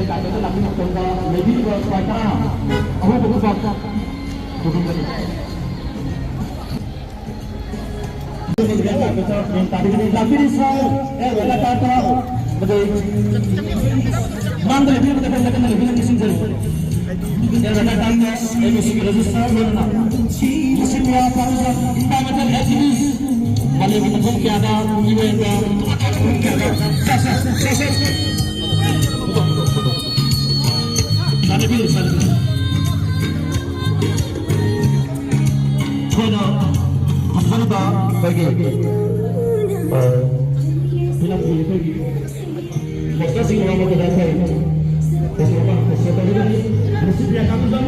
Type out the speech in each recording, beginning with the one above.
kata lagi touba lebih berkuasa. Aku berkuasa. Tapi ini soal, wala kata, betul. Mandai dia betul betul lebih lagi sini. Yang datangnya emisi resisten mana? Musimnya apa saja? Kita macam activism. Kalau kita pun ada yengba, Sana bir sana. Kono ahanba bagi. Bila bagi. Masa sih orang mau datang. Siapa? Siapa lagi? Resipnya kamu kan?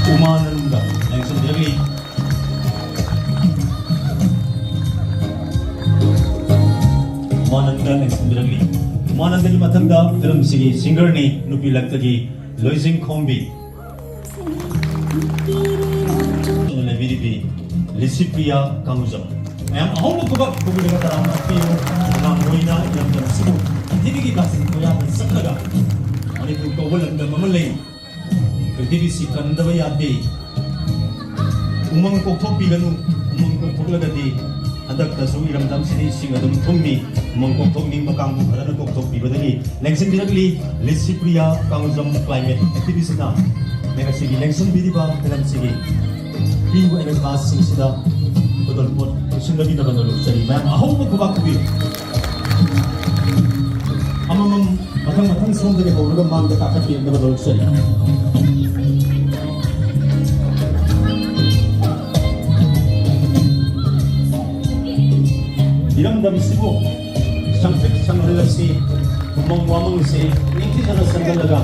Umananda, yang sendiri Umananda ni matanda dalam segi singer ni nupi lagi loising kombi lebih lisipia kamuzam yang ahong kubak kubik kata ramai piu orang oina yang tersebut tidak kasih koyak sekarang Manipuri kouba dan mamalay activism kandava yade umang kokthok biganu umang kokthok lagadi adak tasu iram dam sini singadum thummi umang kokthok ning makang bharana kokthok bibadani election directly lisipria kanguzam climate activism na ngasige election bidiba dalam sigi pingu enes bas sing sida bodol pot sindabi na banalo sari ma'am ahong magkubakubi amamam matang sondre ho ruga mang da kakati na badol sari Iram dam sibo sangalasi umang si niti sana sangalaga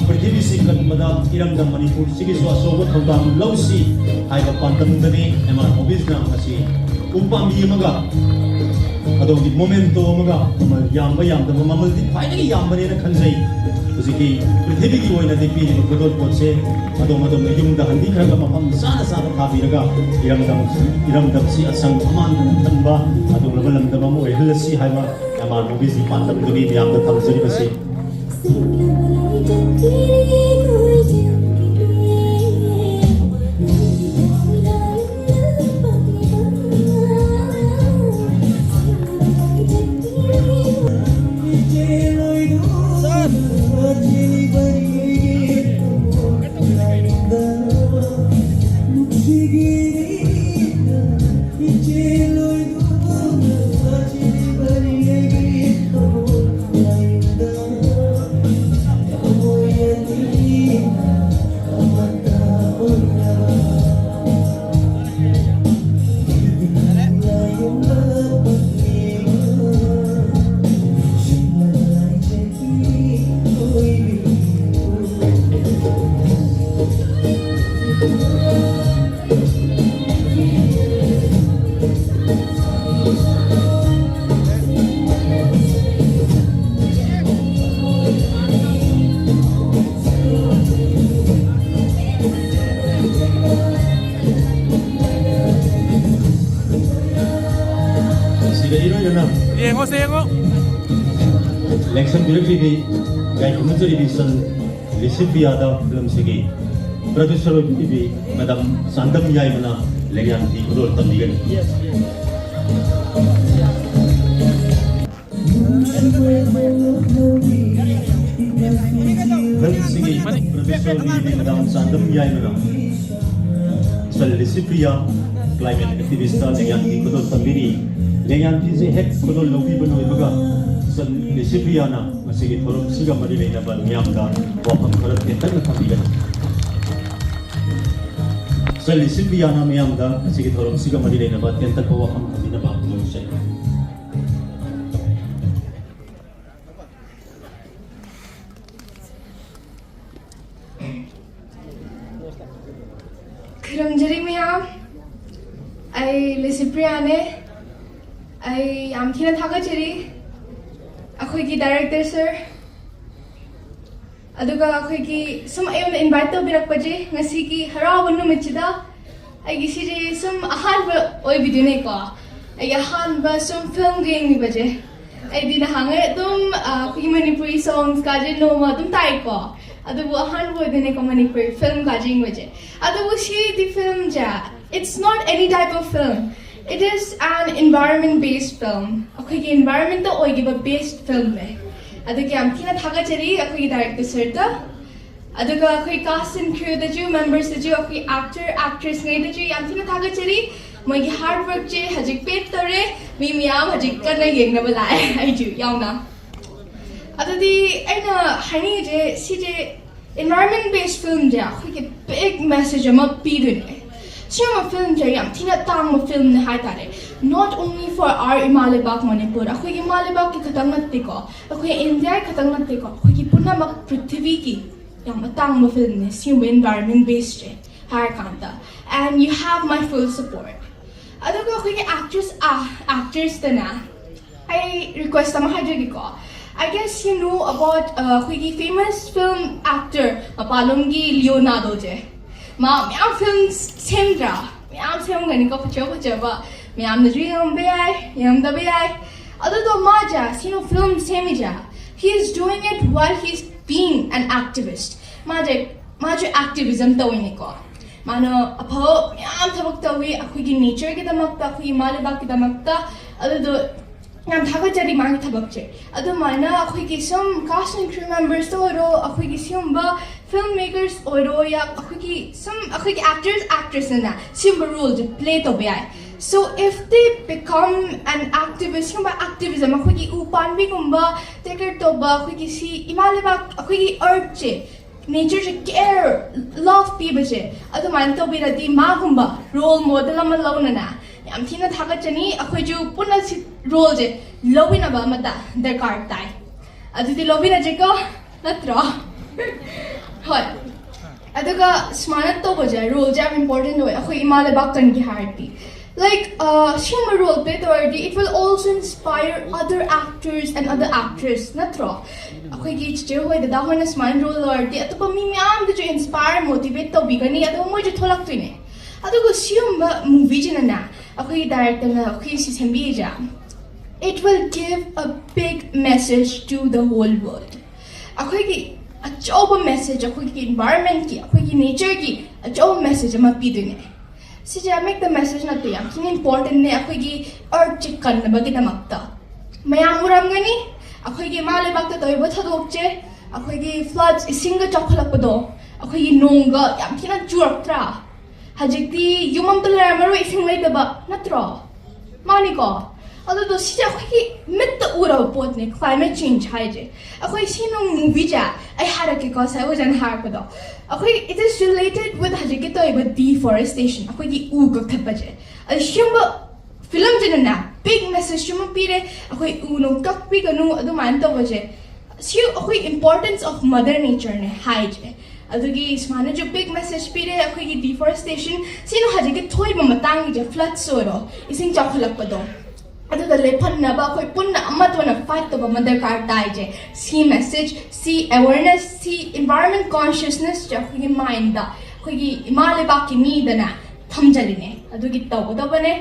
activism kan mada iram dam Manipuri sige swaso thawdam lausi haiba pantam dani ema hobbies na kasi umpam yamaga ado di momento maga yamba mamal di finally yamba ne khanjai usiki prithvi ki oina de pi ni godol potse ado yumda handi khaga mafam sana thabiraga iram dam si asang aman tanba ado labalam dam mo ehlasi haiba ama movies di pantam duni yamba thamjari basi Thank you. election directly guide commentary edition recipe ada film segi producer ibi madam sandam Yamna lengan di udol tambigan film segi producer ibi madam sandam Yamna so recipe climate activist lengan di udol tambiri lengan di se hek udol lobi banoi baga so recipe ana masigi thorum siga mari leina ba Yamna waham kharat tentan tambigan so recipe ana Yamna masigi thorum siga mari leina ba tentan ko waham tamina ba say Kurang miyam, ay lisipriane, ay amkina thaga jari, ako'y ki director sir, aduga ako'y ki sum ayon na invite to birak paje, ngasi ki harawan numit chida, ay gisiri sum ahanba oiba dune ko, ay ahanba sum film game ni paje, ay di nahange tum ako'y Manipuri songs kaje noma tum tayo ko. Adubu ahanba dune ko Manipuri film kajing paje. Adubu si di film ja. It's not any type of film. It is an environment-based film. Okay, environment to oiba-based film le. Adugi amkina thaga chari ako'y director sir ta. Aduga ako'y cast and crew da ju members da ju ako'y actor actress ngay da ju amkina thaga chari. Mo'y hard work je hajik pet tore mi miyam hajik ka na yengna balay ay ju Yamna. Adudi aina hani je si je environment-based film ja ako'y big message ama pidune. Siyama film jay am tinatang mo film na hatare. Not only for our Imalibak Manipur. Ako'y Imalibak ki katangat ko. Ako'y India katangat ko. Ako'y puna mak Prithvi ki yang matang mo film ni siyama environment based jay. Harakanta. And you have my full support. Adugo ako'y actors ta na. I request ama hajagi ko. I guess you know about ako'y famous film actor mapalonggi Leonardo jay. Ma'am films same dra. Ma'am same gani ko fajaba. Ma'am na dream bayai, yamda bayai. Other than maja, sino film same ja. He is doing it while he's being an activist. Maja activism tawin ko. Mano apo ma'am tabak tawi ako'y nature kita magta, ako'y Malibak kita magta. Other than ngam thaga jari mangi thabak che adu mana akhoi ki some cast and crew members to ro akhoi ki some ba filmmakers oro ya akhoi ki some akhoi ki actors na sim role to play to be so if they become an activist some activism akhoi ki upan bi gumba taker to ba akhoi ki si Imalibak akhoi ki earth che nature che care love piba che adu man to bi radi ma gumba role model am launa na am thina thaga chani akhoi ju puna si role je lobina ba mata darkar tai adudi lobina je ko natro hoi aduga smanat to boja role jam important hoy akhoi Imalibak kan ki harti like shima role play to it will also inspire other actors and other actresses natro akhoi gi che hoy da hona sman role arti atopa mi am de inspire motivate to bigani adu mo je tholak tuine adugo siumba movie jina na ako'y director na ako'y si Sambija. It will give a big message to the whole world. Ako'y a job message, ako'y environment ki, ako'y nature ki, a job message ama pido ne. Sija make the message na to yang kin important ne ako'y earth chicken na bagay na magta. Mayamuram gani, ako'y Malibak to toy bata dokche, ako'y floods isinga chocolate pa do, ako'y nongga yang kin jurak tra. Hajikti yumfam tular maro ising lay daba natro mani ko ado do sija ako'y metta ura pot ne climate change haje ako'y sinong movie ja ay haraki ko sa wajan har ko do ako'y it is related with hajiki to iba deforestation ako'y ugak tapaje ay shimba film jina na big message shimba pire ako'y unong kakpi kanu ado man to baje siyo ako'y importance of mother nature ne haje adugi smana jo big message pire ako'y deforestation sino hajiki toy ba matang je flood soro ising chakhalak pa do aduga lepan na ba ako'y punna amat wana fight to ba mother car tai je see message see awareness see environment consciousness je ako'y mind da ako'y Imalibak ki mi da na thamjaline adugi taw da bane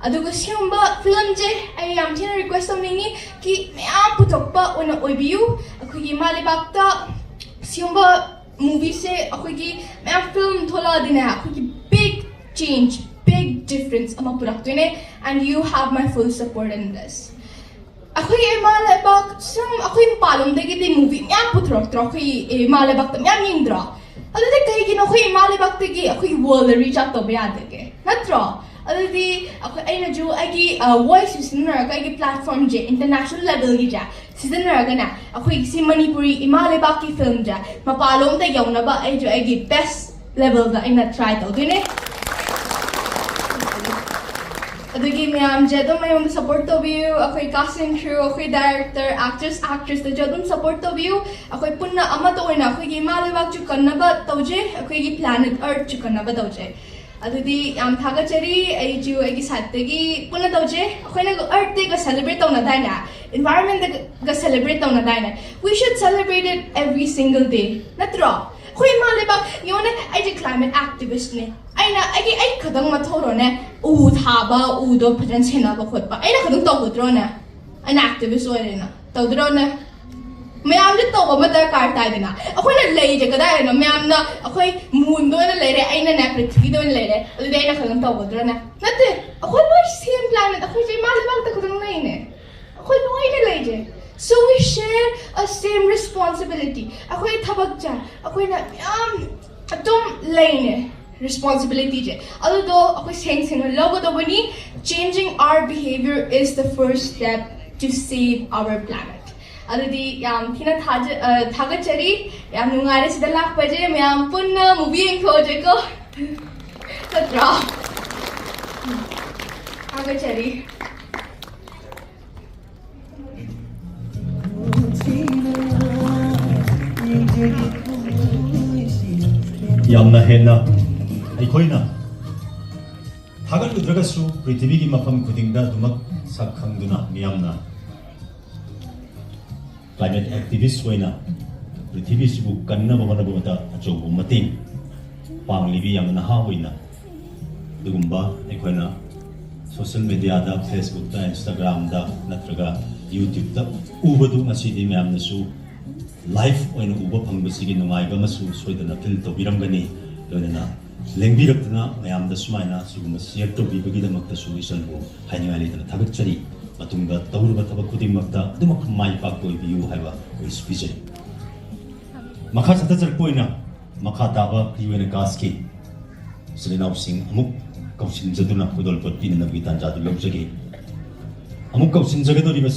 अदुगा सिगुम्बा film जे आई याम थिना request तौनिंगी कि ma'am पुथोकपा ओना ओइबियु अखोगी मालेबाक्ता सिगुम्बा movie से अखोगी ma'am film थोला दिना अखोगी big change big difference ama puraktoine and you have my full support in this akhoi malabak sum akhoi palom degi de movie myam puthrak akhoi malabak ta myam yindra adade kai gi no akhoi malabak degi akhoi world reach out to be adege natra adade akhoi aina ju agi voice sinna ka agi platform je international level gi ja sinna ga na akhoi si Manipuri malabak ki film ja mapalom ta yauna ba ai ju agi best level da aina try to dine अदुगी ma'am जेदम मैं support तौबियु अखोई casting crew अखोई director actress द जेदम support तौबियु अखोई पुन्ना अमा तोइना अखोई मालेबाक चु कन्नबा तौजे अखोई प्लैनेट अर्थ चु कन्नबा तौजे अदुदी याम थागचरी आई जु आई साइडगी पुन्ना तौजे अखोइना अर्थ दे ग सेलिब्रेट तौना दाइना एनवायरनमेंट ग सेलिब्रेट तौना दाइना we should celebrate it every single day नत्रो अखोई मालेबाक योने आई जे क्लाइमेट एक्टिविस्ट ने aina agi ai khadang mathoro ne u thaba u do phajan sena ba khotpa aina khadang to gudro ne an activist oire na to dro ne mayam je to ba dar kar ta dina akhoi na lei je kada na mayam na akhoi moon do na lei re aina na prithvi do na lei re adu de aina khadang to gudro ne natte akhoi lo same planet akhoi je mal bang ta khadang nai ne akhoi lo ina lei je so we share a same responsibility akhoi thabak ja akhoi na atom lei ne responsibility je although akhoi seng logo do bani changing our behavior is the first step to save our planet already yam thina thagachari yam nungare sida lak paje myam punna movie eng thoje ko tatra thagachari Yamna henna ꯑꯩꯈꯣꯏꯅ ꯊꯥꯒꯠꯂꯨꯗ꯭ꯔꯒꯁꯨ ꯄ꯭ꯔꯤꯊꯤꯕꯤꯒꯤ ꯃꯐꯝ ꯈꯨꯗꯤꯡꯗ ꯑꯗꯨꯃꯛ ꯁꯛ ꯈꯪꯗꯨꯅ ꯃꯤꯌꯥꯝꯅ climate ꯑꯦꯛꯇꯤꯚꯤꯁ ꯑꯣꯏꯅ ꯄ꯭ꯔꯤꯊꯤꯕꯤꯁꯤꯕꯨ ꯀꯟꯅꯕ ꯍꯣꯠꯅꯕꯗ ꯑꯆꯧꯕ ꯃꯇꯦꯡ ꯄꯥꯡꯂꯤꯕꯤ ꯌꯥꯝꯅ ꯅꯍꯥ ꯑꯣꯏꯅ ꯑꯗꯨꯒꯨꯝꯕ ꯑꯩꯈꯣꯏꯅ ꯁꯣꯁꯤꯌꯦꯜ ꯃꯤꯗꯤꯌꯥꯗ ꯐꯦꯁꯕꯨꯛꯇ ꯏꯟꯁꯇꯥꯒ꯭ꯔꯥꯝꯗ ꯅꯠꯇ꯭ꯔꯒ ꯌꯨꯇ꯭ꯌꯨꯕꯇ ꯎꯕꯗꯨ ꯉꯁꯤꯗꯤ ꯃꯌꯥꯝꯅꯁꯨ ꯂꯥꯏꯐ ꯑꯣꯏꯅ ꯎꯕ ꯐꯪꯕꯁꯤꯒꯤ ꯅꯨꯡꯉꯥꯏꯕ ꯑꯃꯁꯨ ꯁꯣꯏꯗꯅ ꯐꯤꯜ ꯇꯧꯕꯤꯔꯝꯒꯅꯤ ꯂꯣꯏꯅꯅ ꯂꯦꯡꯕꯤꯔꯛꯇꯨꯅ ꯃꯌꯥꯝꯗ ꯁꯨꯃꯥꯏꯅ ꯁꯤꯒꯨꯝꯕ ꯁꯤꯌꯔ ꯇꯧꯕꯤꯕꯒꯤꯗꯃꯛꯇꯁꯨ ꯏꯆꯟꯕꯨ ꯍꯥꯏꯅꯤꯡꯉꯥꯏ ꯂꯩꯇꯅ ꯊꯥꯒꯠꯆꯔꯤ ꯃꯇꯨꯡꯗ ꯇꯧꯔꯤꯕ ꯊꯕꯛ ꯈꯨꯗꯤꯡꯃꯛꯇ ꯑꯗꯨꯃꯛ ꯃꯥꯏ ꯄꯥꯛꯄ ꯑꯣꯏꯕꯤꯌꯨ ꯍꯥꯏꯕ ꯑꯣꯏꯁꯨ ꯄꯤꯖꯔꯤ ꯃꯈꯥ ꯆꯠꯊꯖꯔꯛꯄ ꯑꯣꯏꯅ ꯃꯈꯥ ꯇꯥꯕ ꯄ꯭ꯔꯤ ꯑꯣꯏꯅ ꯀꯥꯁꯀꯤ ꯏꯆꯤꯜ ꯏꯅꯥꯎꯁꯤꯡ ꯑꯃꯨꯛ ꯀꯧꯁꯤꯟꯖꯗꯨꯅ ꯈꯨꯗꯣꯜꯄꯣꯠ ꯄꯤꯅꯅꯕꯒꯤ ꯇꯥꯟꯖꯥꯗꯨ ꯂꯧꯖꯒꯦ ꯑꯃꯨꯛ ꯀꯧꯁꯤꯟꯖꯒꯗꯧꯔꯤꯕ